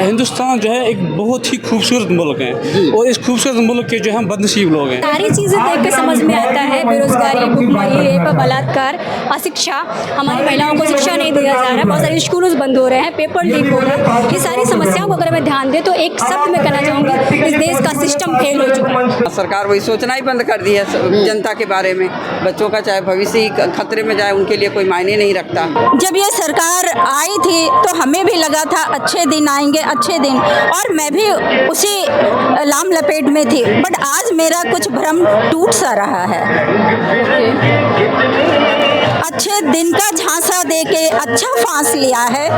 हिंदुस्तान जो है एक बहुत ही खूबसूरत मुल्क है और इस खूबसूरत मुल्क के जो हम बदनसीब लोग हैं। सारी चीज़ें देख के समझ में आता है, बेरोजगारी, भुखमरी, रेप, बलात्कार, अशिक्षा, हमारी महिलाओं को शिक्षा नहीं दिया जा रहा है, बहुत सारे स्कूल बंद हो रहे हैं, पेपर लीक हो रहा है। ये सारी समस्याओं को अगर मैं ध्यान दें तो एक शब्द में कहना चाहूँगी, इस देश का सिस्टम फेल हो चुका है। सरकार वही सोचना ही बंद कर दी है जनता के बारे में। बच्चों का चाहे भविष्य ही खतरे में जाए, उनके लिए कोई मायने नहीं रखता। जब ये सरकार आई थी तो हमें भी लगा था अच्छे दिन आएंगे, अच्छे दिन, और मैं भी उसी लाम लपेट में थी, बट आज मेरा कुछ भ्रम टूट सा रहा है। अच्छे दिन का झांसा देके अच्छा फांस लिया है,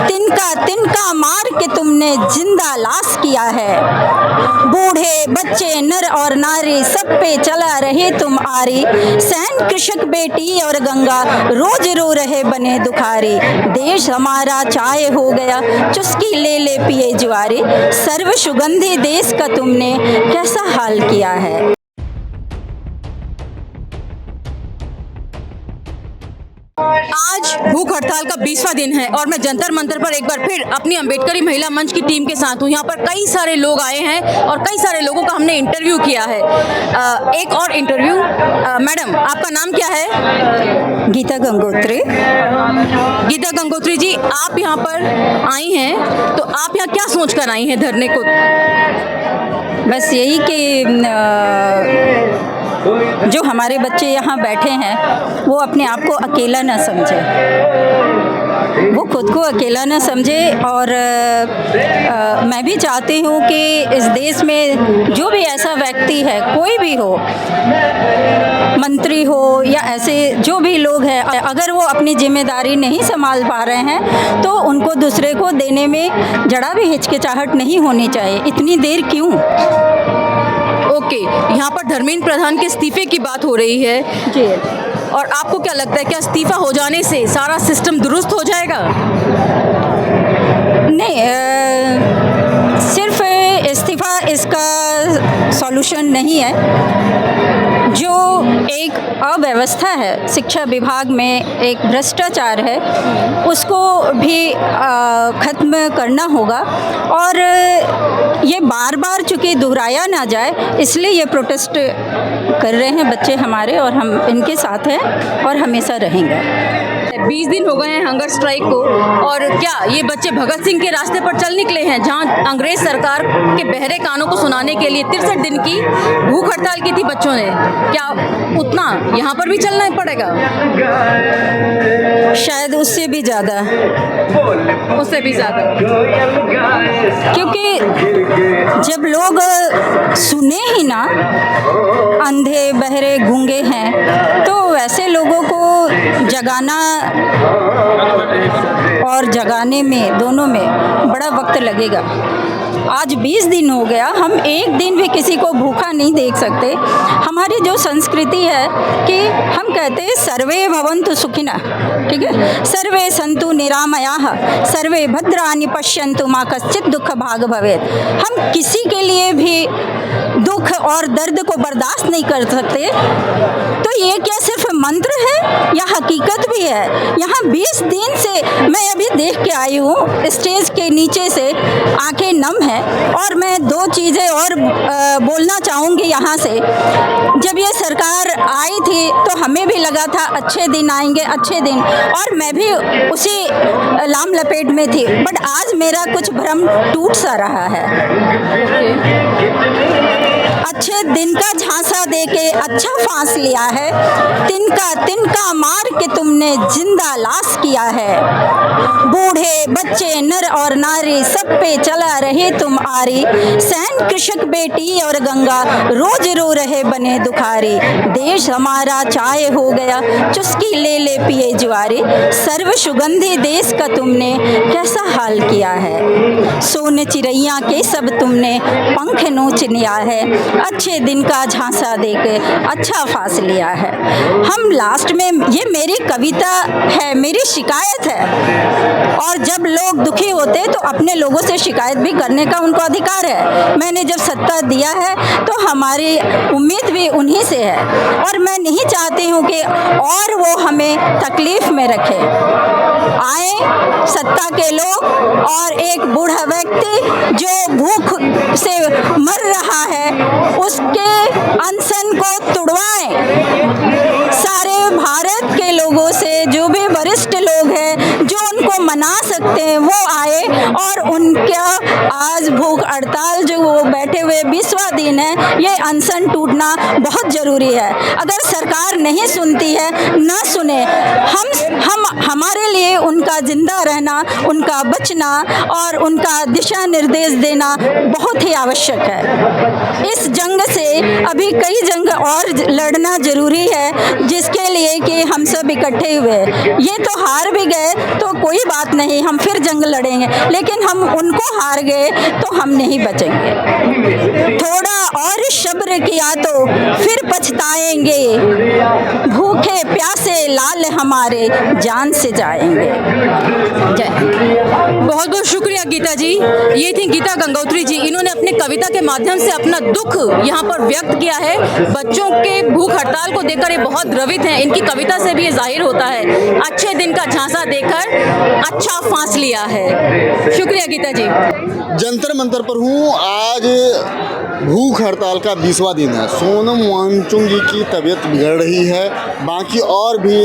तिनका मार के तुमने जिंदा लाश किया है। बूढ़े बच्चे नर और नारी सब पे चला रहे तुम आरी, सैन कृषक बेटी और गंगा रोज रो रहे बने दुखारी। देश हमारा चाय हो गया चुस्की ले ले पिए ज्वारी, सर्व सुगंधी देश का तुमने कैसा हाल किया है। आज भूख हड़ताल का 20वां दिन है और मैं जंतर मंतर पर एक बार फिर अपनी अम्बेडकरी महिला मंच की टीम के साथ हूँ। यहाँ पर कई सारे लोग आए हैं और कई सारे लोगों का हमने इंटरव्यू किया है। एक और इंटरव्यू, मैडम आपका नाम क्या है? गीता गंगोत्री। गीता गंगोत्री जी, आप यहाँ पर आई हैं तो आप यहाँ क्या सोच कर आई हैं धरने को? बस यही कि जो हमारे बच्चे यहाँ बैठे हैं वो अपने आप को अकेला न समझे, वो खुद को अकेला न समझे। और मैं भी चाहती हूँ कि इस देश में जो भी ऐसा व्यक्ति है, कोई भी हो, मंत्री हो या ऐसे जो भी लोग हैं, अगर वो अपनी जिम्मेदारी नहीं संभाल पा रहे हैं तो उनको दूसरे को देने में जरा भी हिचकिचाहट नहीं होनी चाहिए। इतनी देर क्यों? ओके, यहाँ पर धर्मेंद्र प्रधान के इस्तीफे की बात हो रही है जी। और आपको क्या लगता है, क्या इस्तीफा हो जाने से सारा सिस्टम दुरुस्त हो जाएगा? नहीं, सिर्फ इस्तीफा इसका सॉल्यूशन नहीं है। जो एक अव्यवस्था है शिक्षा विभाग में, एक भ्रष्टाचार है, उसको भी ख़त्म करना होगा। और ये बार बार चूँकि दोहराया ना जाए, इसलिए ये प्रोटेस्ट कर रहे हैं बच्चे हमारे, और हम इनके साथ हैं और हमेशा रहेंगे। 20 दिन हो गए हैं हंगर स्ट्राइक को, और क्या ये बच्चे भगत सिंह के रास्ते पर चल निकले हैं, जहां अंग्रेज सरकार के बहरे कानों को सुनाने के लिए 63 दिन की भूख हड़ताल की थी बच्चों ने? क्या उतना यहाँ पर भी चलना पड़ेगा? शायद उससे भी ज़्यादा, उससे भी ज़्यादा, क्योंकि जब लोग सुने ही ना, अंधे बहरे गूंगे हैं, तो वैसे लोगों को जगाना और जगाने में, दोनों में बड़ा वक्त लगेगा। आज 20 दिन हो गया, हम एक दिन भी किसी को भूखा नहीं देख सकते। हमारी जो संस्कृति है कि हम कहते हैं सर्वे भवन्तु सुखिनः, ठीक है, सर्वे सन्तु निरामयाः, सर्वे भद्राणि पश्यन्तु मा कश्चित् दुःख भाग् भवेत्। हम किसी के लिए भी दुख और दर्द को बर्दाश्त नहीं कर सकते। तो ये क्या सिर्फ मंत्र है या हकीकत भी है? यहाँ 20 दिन से मैं अभी देख के आई हूँ, स्टेज के नीचे से आंखें नम है। और मैं दो चीज़ें और बोलना चाहूँगी यहाँ से। जब ये सरकार आई थी तो हमें भी लगा था अच्छे दिन आएंगे, अच्छे दिन, और मैं भी उसी लाम लपेट में थी, बट आज मेरा कुछ भ्रम टूट सा रहा है। अच्छे दिन का झांसा देके अच्छा फांस लिया है, तिनका मार के तुमने जिंदा लाश किया है। बूढ़े बच्चे नर और नारी सब पे चला रहे तुम आरी, सैन कृषक बेटी और गंगा रोज रो रहे बने दुखारी। देश हमारा चाय हो गया चुस्की ले ले पिए ज्वारी, सर्व सुगंधी देश का तुमने कैसा हाल किया है। सोन चिड़ैया के सब तुमने पंख नोच लिया है, अच्छे दिन का झांसा देकर अच्छा फांस लिया है। हम लास्ट में, ये मेरी कविता है, मेरी शिकायत है, और जब लोग दुखी होते तो अपने लोगों से शिकायत भी करने का उनको अधिकार है। मैंने जब सत्ता दिया है तो हमारी उम्मीद भी उन्हीं से है, और मैं नहीं चाहती हूँ कि और वो हमें तकलीफ में रखे। आए सत्ता के लोग, और एक बूढ़ा व्यक्ति जो भूख से मर रहा है उसके अनशन को तुड़वाएं। सारे भारत के लोगों से जो भी वरिष्ठ लोग हैं जो उनको मना सकते हैं वो आए, और उनका आज भूख हड़ताल जो वो बैठे हुए 20वां दिन है, ये अनशन टूटना बहुत ज़रूरी है। अगर सरकार नहीं सुनती है, ना सुने, हम हमारे लिए उनका जिंदा रहना, उनका बचना और उनका दिशा निर्देश देना बहुत ही आवश्यक है। इस जंग से अभी कई जंग और लड़ना जरूरी है, जिसके लिए कि हम सब इकट्ठे हुए। ये तो हार भी गए तो कोई बात नहीं, हम फिर जंग लड़ेंगे, लेकिन हम उनको हार गए तो हम नहीं बचेंगे। थोड़ा और सब्र किया तो फिर पछताएंगे, भूखे प्यासे लाल हमारे जान से जाएंगे। बहुत बहुत शुक्रिया गीता जी। ये थी गीता गंगोत्री जी। इन्होंने अपने कविता के माध्यम से अपना दुख यहाँ पर व्यक्त किया है। बच्चों के भूख हड़ताल को देखकर ये बहुत द्रवित हैं। इनकी कविता से भी ये जाहिर होता है। अच्छे दिन का झांसा देकर अच्छा फांस लिया है। शुक्रिया गीता जी। जंतर मंतर पर हूँ। आज भूख हड़ताल का 20वां दिन है। सोनम वांगचुक जी की तबीयत बिगड़ रही है। बाकी और भी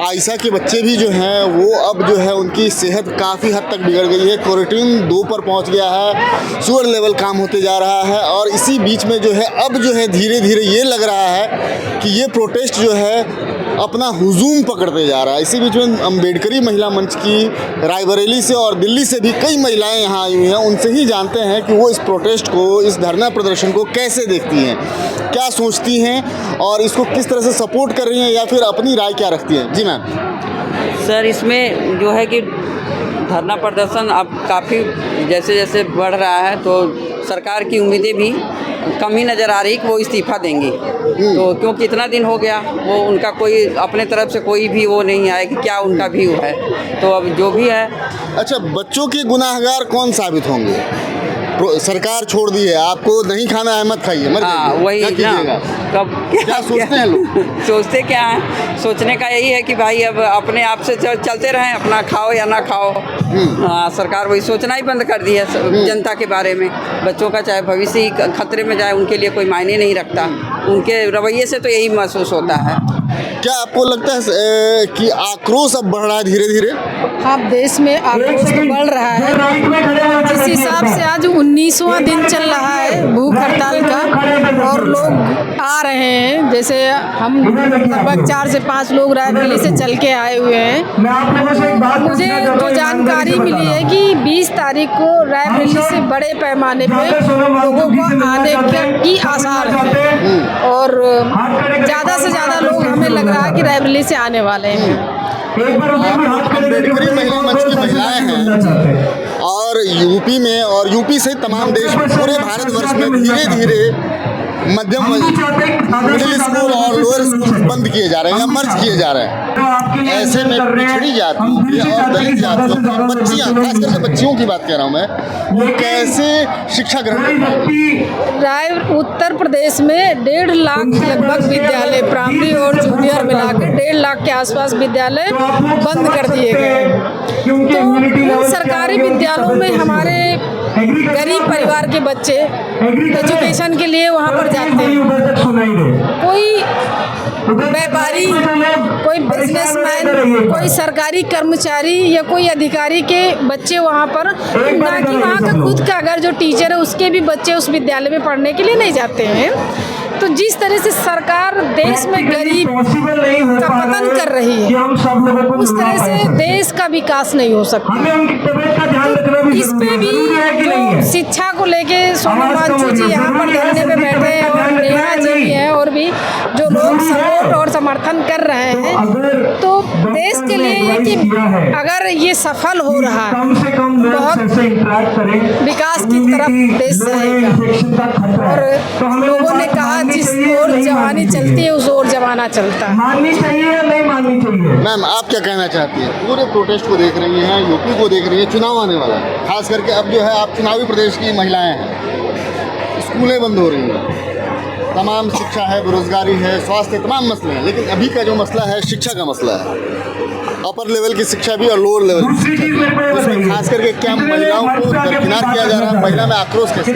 आयशा के बच्चे भी जो हैं वो अब जो है उनकी सेहत काफ़ी हद तक बिगड़ गई है। क्वारंटीन 2 पर पहुंच गया है। शुगर लेवल काम होते जा रहा है, और इसी बीच में जो है अब जो है धीरे धीरे ये लग रहा है कि ये प्रोटेस्ट जो है अपना हुजूम पकड़ते जा रहा है। इसी बीच में अम्बेडकरी महिला मंच की रायबरेली से और दिल्ली से भी कई महिलाएं यहाँ आई हुई हैं। उनसे ही जानते हैं कि वो इस प्रोटेस्ट को, इस धरना प्रदर्शन को कैसे देखती हैं, क्या सोचती हैं, और इसको किस तरह से सपोर्ट कर रही हैं या फिर अपनी राय क्या रखती हैं। जी मैम। सर, इसमें जो है कि धरना प्रदर्शन अब काफ़ी जैसे जैसे बढ़ रहा है तो सरकार की उम्मीदें भी कम ही नज़र आ रही कि वो इस्तीफ़ा देंगी। तो क्योंकि इतना दिन हो गया, वो उनका कोई अपने तरफ से कोई भी वो नहीं आया कि क्या उनका व्यू है। तो अब जो भी है। अच्छा, बच्चों के गुनाहगार कौन साबित होंगे? सरकार छोड़ दी है, आपको नहीं खाना है मत खाइए, मर हाँ, वही क्या कीजिएगा? क्या सोचते हैं लोग? सोचते क्या हैं? सोचने का यही है कि भाई अब अपने आप से चलते रहें, अपना खाओ या ना खाओ। हाँ, सरकार वही सोचना ही बंद कर दी है जनता के बारे में। बच्चों का चाहे भविष्य ही खतरे में जाए, उनके लिए कोई मायने नहीं रखता। उनके रवैये से तो यही महसूस होता है। क्या आपको लगता है कि आक्रोश अब बढ़ रहा है धीरे धीरे? हाँ, देश में आक्रोश तो बढ़ रहा है। जिस हिसाब से आज 19वां दिन चल रहा है भूख हड़ताल का, और लोग आ रहे हैं, जैसे हम लगभग 4 से 5 लोग रायबरेली से चल के आए हुए हैं। मुझे जो जानकारी मिली है कि 20 तारीख को रायबरेली से बड़े पैमाने पे लोगों को आने की आसार है, और ज़्यादा से ज़्यादा लोग हमें लग रहा है कि रायबरेली से आने वाले हैं। अम्बेडकरी महिला मंच की महिलाएं हैं, और यूपी में और यूपी सहित तमाम देश में, पूरे भारतवर्ष में धीरे धीरे मध्यम मिडिल स्कूल और लोअर स्कूल बंद किए जा रहे हैं या मर्ज किए जा रहे हैं। ऐसे में पिछड़ी जाति और दलित जातियों की बच्चियाँ, खासकर से बच्चियों की बात कर रहा हूँ मैं, वो कैसे शिक्षा ग्रहण करती? उत्तर प्रदेश में 1.5 लाख लगभग विद्यालय, प्राइमरी और जूनियर मिलाकर 1.5 लाख के आसपास विद्यालय बंद कर दिए गए। तो सरकारी विद्यालयों में हमारे गरीब परिवार के बच्चे एजुकेशन के लिए वहाँ पर जाते हैं। कोई व्यापारी, कोई बिजनेसमैन, कोई सरकारी कर्मचारी या कोई अधिकारी के बच्चे वहाँ पर, ना कि वहाँ का खुद का अगर जो टीचर है उसके भी बच्चे उस विद्यालय में पढ़ने के लिए नहीं जाते हैं। तो जिस तरह से सरकार देश में गरीब का पतन कर रही है, उस तरह से देश का विकास नहीं हो सकता। इस पे भी जो शिक्षा को लेके सोनम वांगचुक जी यहाँ पर धरने पे बैठे हैं और नेहा जी भी हैं और भी जो लोग सपोर्ट और समर्थन कर रहे हैं, तो देश के लिए ये कि अगर ये सफल हो रहा है, बहुत विकास की तरफ देश जाएगा। और लोगों ने कहा जिस ओर जवानी चलती है उस ओर जमाना चलता है। माननी चाहिए या नहीं माननी चाहिए? मैम, आप क्या कहना चाहती हैं? पूरे प्रोटेस्ट को देख रही हैं, यूपी को देख रही हैं, चुनाव आने वाला है, खास करके अब जो है आप चुनावी प्रदेश की महिलाएं हैं, स्कूलें बंद हो रही हैं, तमाम शिक्षा है, बेरोजगारी है, स्वास्थ्य, तमाम मसले हैं, लेकिन अभी का जो मसला है शिक्षा का मसला है। अपर लेवल की शिक्षा भी और लोअर लेवल की शिक्षा भी, उसमें खास करके क्या महिलाओं को दरकिनार किया जा रहा है? महिला में आक्रोश कैसे?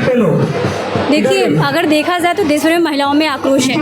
देखिए, अगर देखा जाए तो देश भर में महिलाओं में आक्रोश है।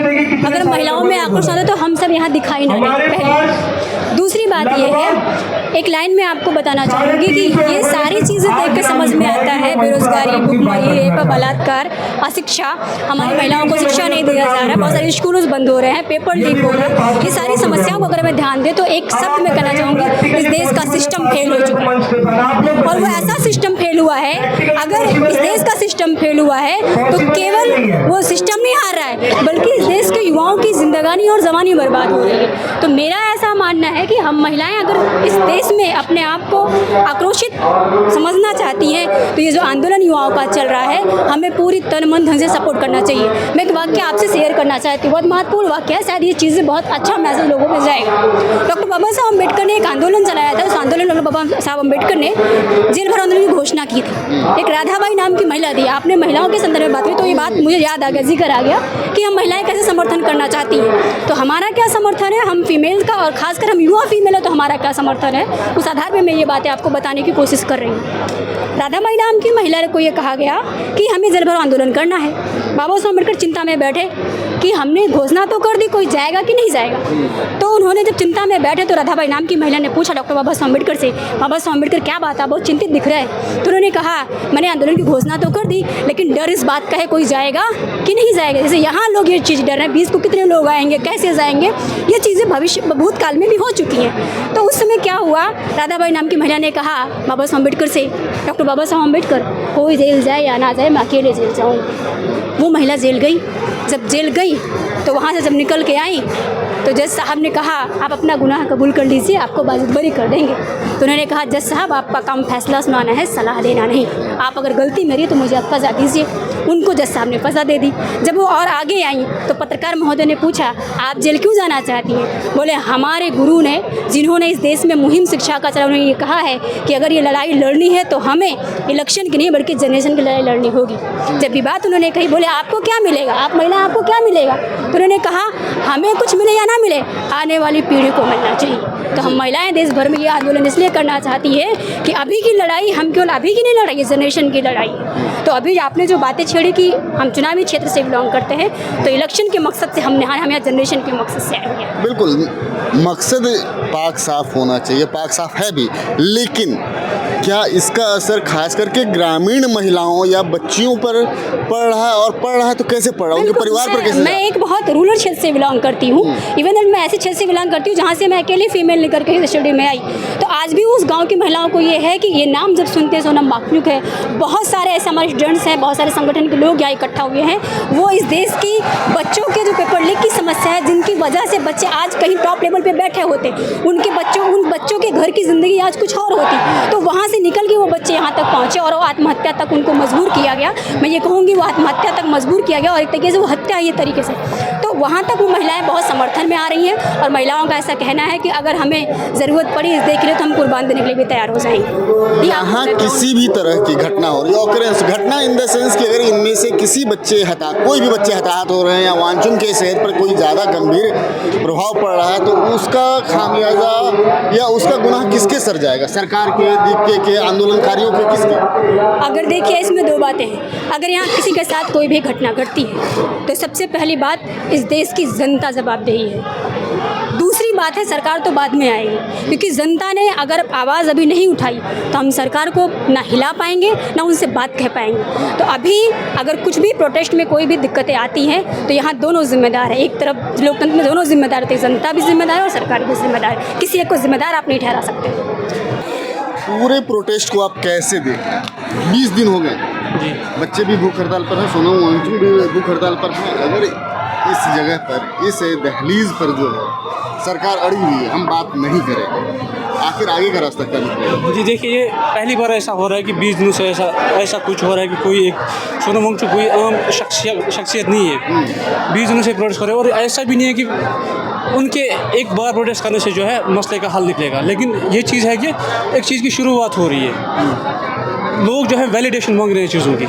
अगर महिलाओं में आक्रोश आता है तो हम सब यहाँ दिखाई ना दें, पहले। दूसरी बात ये है, एक लाइन में आपको बताना चाहूँगी कि ये सारी चीज़ें देख के समझ में आता है, बेरोजगारी, भुखमरी, रेप, बलात्कार, अशिक्षा, हमारी महिलाओं को शिक्षा नहीं दिया जा रहा है, बहुत सारे स्कूल बंद हो रहे हैं, पेपर लीक हो रहा है, ये सारी समस्याओं को अगर मैं ध्यान दें तो एक शब्द में कहना चाहूँगी, इस देश का सिस्टम फेल हो चुका है। और वो ऐसा सिस्टम फेल हुआ है, अगर इस देश का सिस्टम फेल हुआ है तो केवल वो सिस्टम नहीं हार रहा है, बल्कि इस देश के युवाओं की जिंदगानी और जवानी बर्बाद हो रही है। तो मेरा ऐसा मानना है कि हम महिलाएं अगर इस देश में अपने आप को आक्रोशित समझना चाहती हैं तो ये जो आंदोलन युवाओं का चल रहा है, हमें पूरी तन मन धन से सपोर्ट करना चाहिए। मैं एक वाक्य आपसे शेयर करना चाहती हूँ, बहुत महत्वपूर्ण वाक्य है, शायद ये चीज़ें बहुत अच्छा मैसेज लोगों में जाएगा। डॉक्टर बाबा साहब अम्बेडकर ने एक आंदोलन चलाया था, उस आंदोलन डॉक्टर बाबा साहब अम्बेडकर ने जेल भर आंदोलन की घोषणा की थी। एक राधाबाई नाम की महिला थी, आपने महिलाओं के संदर्भ में बात की तो ये बात मुझे याद आ गया, जिक्र आ गया कि हम महिलाएं कैसे समर्थन करना चाहती हैं। तो हमारा क्या समर्थन है, हम फीमेल का, और खासकर हम युवा फीमेल है तो हमारा क्या समर्थन है, उस आधार पर मैं ये बातें आपको बताने की कोशिश कर रही हूँ। राधाबाई नाम की महिला को ये कहा गया कि हमें जेल भरो आंदोलन करना है। बाबा साहब अम्बेडकर चिंता में बैठे कि हमने घोषणा तो कर दी, कोई जाएगा कि नहीं जाएगा। तो उन्होंने जब चिंता में बैठे तो राधाबाई नाम की महिला ने पूछा डॉक्टर बाबा साहब अम्बेडकर से, बाबा साहब अम्बेडकर क्या बात है, बहुत चिंतित दिख रहा है। तो उन्होंने कहा मैंने आंदोलन की घोषणा तो कर दी, लेकिन डर इस बात का है कोई जाएगा कि नहीं जाएगा। जैसे यहाँ लोग ये चीज़ डर रहे हैं 20 को कितने लोग आएंगे, कैसे जाएंगे, ये चीज़ें भविष्य भूतकाल में भी हो चुकी हैं। तो उस समय क्या हुआ, राधाबाई नाम की महिला ने कहा बाबा साहब अम्बेडकर से, डॉक्टर बाबा साहब अम्बेडकर कोई जेल जाए या ना जाए मैं अकेले जेल जाऊँगी। वो महिला जेल गई। जब जेल गई तो वहाँ से जब निकल के आई तो जज साहब ने कहा आप अपना गुनाह कबूल कर लीजिए, आपको बाजिद बरी कर देंगे। तो उन्होंने कहा जज साहब आपका काम फैसला सुनाना है, सलाह देना नहीं, आप अगर गलती मेरी तो मुझे आप सज़ा दीजिए। उनको जज साहब ने सज़ा दे दी। जब वो और आगे आई तो पत्रकार महोदय ने पूछा आप जेल क्यों जाना चाहती हैं। बोले हमारे गुरु ने, जिन्होंने इस देश में मुहिम शिक्षा का चला, उन्होंने ये कहा है कि अगर ये लड़ाई लड़नी है तो हमें इलेक्शन की नहीं बल्कि जनरेशन की लड़ाई लड़नी होगी। जब भी बात उन्होंने कही, बोले आपको क्या मिलेगा, आप महिला आपको क्या मिलेगा। तो उन्होंने कहा हमें कुछ मिले या ना मिले, आने वाली पीढ़ी को मिलना चाहिए। तो हम महिलाएं देश भर में ये आंदोलन इसलिए करना चाहती है कि अभी की लड़ाई हम केवल अभी की नहीं लड़ाई, जनरेशन की लड़ाई। तो अभी आपने जो बातें छेड़ी कि हम चुनावी क्षेत्र से बिलोंग करते हैं, तो इलेक्शन के मकसद से हम यहाँ जनरेशन के मकसद से आए हैं। बिल्कुल, मकसद पाक साफ होना चाहिए, पाक साफ है भी, लेकिन क्या इसका असर खास करके ग्रामीण महिलाओं या बच्चियों पर पड़ रहा है, और पड़ रहा है तो कैसे पड़ रहा है, उनके परिवार पर कैसे? मैं एक बहुत रूरल क्षेत्र से बिलोंग करती हूँ, इवन मैं ऐसे क्षेत्र से बिलोंग करती हूँ जहाँ से मैं अकेली फीमेल निकल के स्टडी में आई। तो आज भी उस गांव की महिलाओं को ये है कि ये नाम जब सुनते हैं सोनम वांगचुक है, बहुत सारे ऐसे हमारे स्टूडेंट्स हैं, बहुत सारे संगठन के लोग यहाँ इकट्ठा हुए हैं, वो इस देश की बच्चों के जो पेपर लीक की समस्या है, जिनकी वजह से बच्चे आज कहीं टॉप लेवल पे बैठे होते, उन बच्चों के घर की ज़िंदगी आज कुछ और होती, तो वहाँ से निकल के वो बच्चे यहाँ तक पहुँचे और वो आत्महत्या तक उनको मजबूर किया गया। मैं ये कहूँगी वो आत्महत्या तक मजबूर किया गया और एक तरीके से वो हत्या ये तरीके से। तो वहाँ तक वो महिलाएं बहुत समर्थन में आ रही हैं और महिलाओं का ऐसा कहना है कि अगर हमें ज़रूरत पड़ी इस देश के लिए तो हम कुर्बान देने के लिए भी तैयार हो जाएंगे। यहाँ किसी भी तरह की घटना हो रही है, ऑकरेंस घटना इन द सेंस कि अगर इनमें से किसी बच्चे कोई भी बच्चे हताहत हो रहे हैं या वांचुक के सेहत पर कोई ज़्यादा गंभीर प्रभाव पड़ रहा है, तो उसका खामियाजा या उसका गुनाह किसके सर जाएगा, सरकार के, दीपके के, आंदोलनकारियों के, किसके? अगर देखिए इसमें दो बातें हैं। अगर यहाँ किसी के साथ कोई भी घटना घटती है तो सबसे पहली बात इस देश की जनता जवाबदेही है। दूसरी बात है, सरकार तो बाद में आएगी, क्योंकि जनता ने अगर आवाज़ अभी नहीं उठाई तो हम सरकार को ना हिला पाएंगे ना उनसे बात कह पाएंगे। तो अभी अगर कुछ भी प्रोटेस्ट में कोई भी दिक्कतें आती हैं तो यहाँ दोनों जिम्मेदार हैं। एक तरफ लोकतंत्र में दोनों जिम्मेदार थे, जनता भी जिम्मेदार है और सरकार भी जिम्मेदार है। किसी एक को जिम्मेदार आप नहीं ठहरा सकते। पूरे प्रोटेस्ट को आप कैसे देखें? 20 दिन हो गए जी। बच्चे भी भूख हड़ताल पर हैं, सोनम वांगचुक भी भूख हड़ताल पर हैं। अगर इस जगह पर, इस दहलीज पर जो है सरकार अड़ी हुई है, हम बात नहीं करें, आखिर आगे का रास्ता क्या निकलेगा? जी देखिए, ये पहली बार ऐसा हो रहा है कि 20 दिनों से ऐसा कुछ हो रहा है कि कोई एक सोनम वांगचुक कोई आम शख्सियत नहीं है, 20 दिनों से प्रोटेस्ट कर रहे हैं। और ऐसा भी नहीं है कि उनके एक बार प्रोटेस्ट करने से जो है मसले का हल निकलेगा, लेकिन ये चीज़ है कि एक चीज़ की शुरुआत हो रही है। लोग जो है वैलिडेशन मांग रहे हैं चीज़ों की,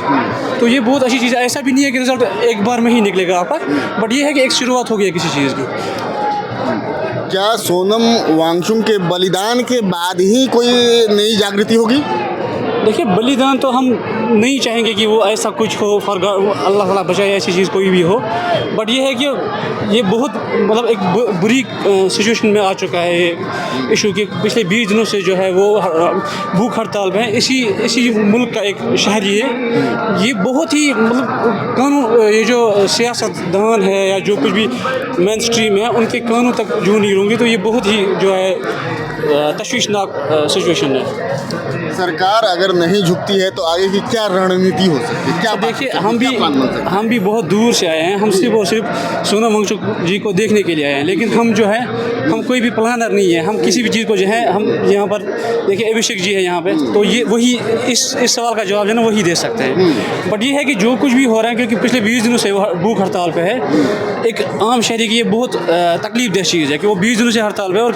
तो ये बहुत अच्छी चीज़ है। ऐसा भी नहीं है कि रिजल्ट एक बार में ही निकलेगा आपका, बट ये है कि एक शुरुआत हो गई है किसी चीज़ की। क्या सोनम वांगचुक के बलिदान के बाद ही कोई नई जागृति होगी? देखिए, बलिदान तो हम नहीं चाहेंगे कि वो ऐसा कुछ हो, फॉर अल्लाह ताला बचाए ऐसी चीज़ कोई भी हो, बट ये है कि ये बहुत मतलब एक बुरी सिचुएशन में आ चुका है ये इशू कि पिछले 20 दिनों से जो है वो भूख हड़ताल में इसी मुल्क का एक शहरी है। ये बहुत ही मतलब कानून, ये जो सियासतदान है या जो कुछ भी मेन स्ट्रीम है, उनके कानून तक जो नहीं होंगे, तो ये बहुत ही जो है तशवीशनाक सिचुएशन है। सरकार अगर नहीं झुकती है तो आगे की क्या रणनीति हो सकती है? क्या देखिए, हम भी बहुत दूर से आए हैं, हम सिर्फ और सिर्फ सोनम वांगचुक जी को देखने के लिए आए हैं, लेकिन हम जो है हम कोई भी प्लानर नहीं है। हम किसी भी चीज़ को जो है, हम यहाँ पर देखिए अभिषेक जी है यहाँ पे, तो ये वही इस सवाल का जवाब जो है ना वही दे सकते हैं। बट ये है कि जो कुछ भी हो रहा है, क्योंकि पिछले 20 दिनों से वो भूख हड़ताल पे है, एक आम शहरी की ये बहुत तकलीफ दह चीज़ है कि वो 20 दिनों से हड़ताल पे है और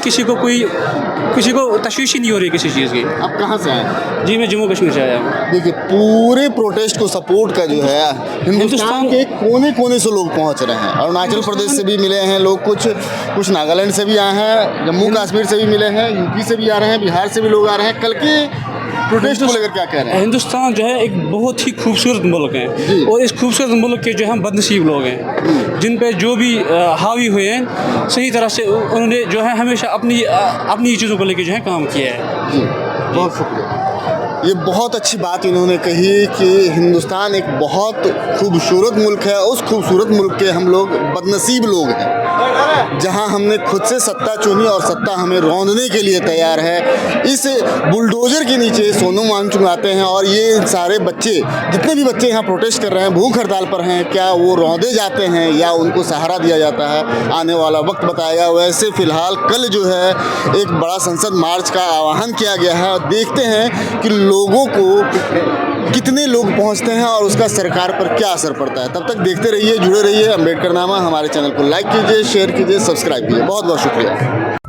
किसी को तशवीश ही नहीं हो रही किसी चीज़ की। आप कहाँ से आए? जी, मैं जम्मू कश्मीर से आया हूँ। देखिए, पूरे प्रोटेस्ट को सपोर्ट का जो है हिंदुस्तान के कोने कोने से लोग पहुंच रहे हैं। अरुणाचल प्रदेश से भी मिले हैं लोग, कुछ नागालैंड से भी आए हैं, जम्मू कश्मीर से भी मिले हैं, यूपी से भी आ रहे हैं, बिहार से भी लोग आ रहे हैं। कल के प्रोटेस्ट को लेकर क्या कह रहे हैं? हिंदुस्तान जो है एक बहुत ही खूबसूरत मुल्क है, और इस खूबसूरत मुल्क के जो हम बदनसीब लोग हैं, जिन पे जो भी हावी हुए हैं, सही तरह से उन्होंने जो है हमेशा अपनी चीज़ों को लेकर जो है काम किया है। बहुत शुक्रिया। ये बहुत अच्छी बात इन्होंने कही कि हिंदुस्तान एक बहुत खूबसूरत मुल्क है, उस खूबसूरत मुल्क के हम लोग बदनसीब लोग हैं, जहां हमने खुद से सत्ता चुनी और सत्ता हमें रौंदने के लिए तैयार है। इस बुलडोजर के नीचे सोनम वांगचुक आते हैं और ये सारे बच्चे, जितने भी बच्चे यहाँ प्रोटेस्ट कर रहे हैं, भूख हड़ताल पर हैं, क्या वो रौंदे जाते हैं या उनको सहारा दिया जाता है? आने वाला वक्त बताएगा। वैसे फ़िलहाल कल जो है एक बड़ा संसद मार्च का आह्वान किया गया है, और देखते हैं कि लोगों को कितने लोग पहुंचते हैं और उसका सरकार पर क्या असर पड़ता है। तब तक देखते रहिए, जुड़े रहिए अम्बेडकर नामा। हमारे चैनल को लाइक कीजिए, शेयर कीजिए, सब्सक्राइब कीजिए। बहुत बहुत शुक्रिया।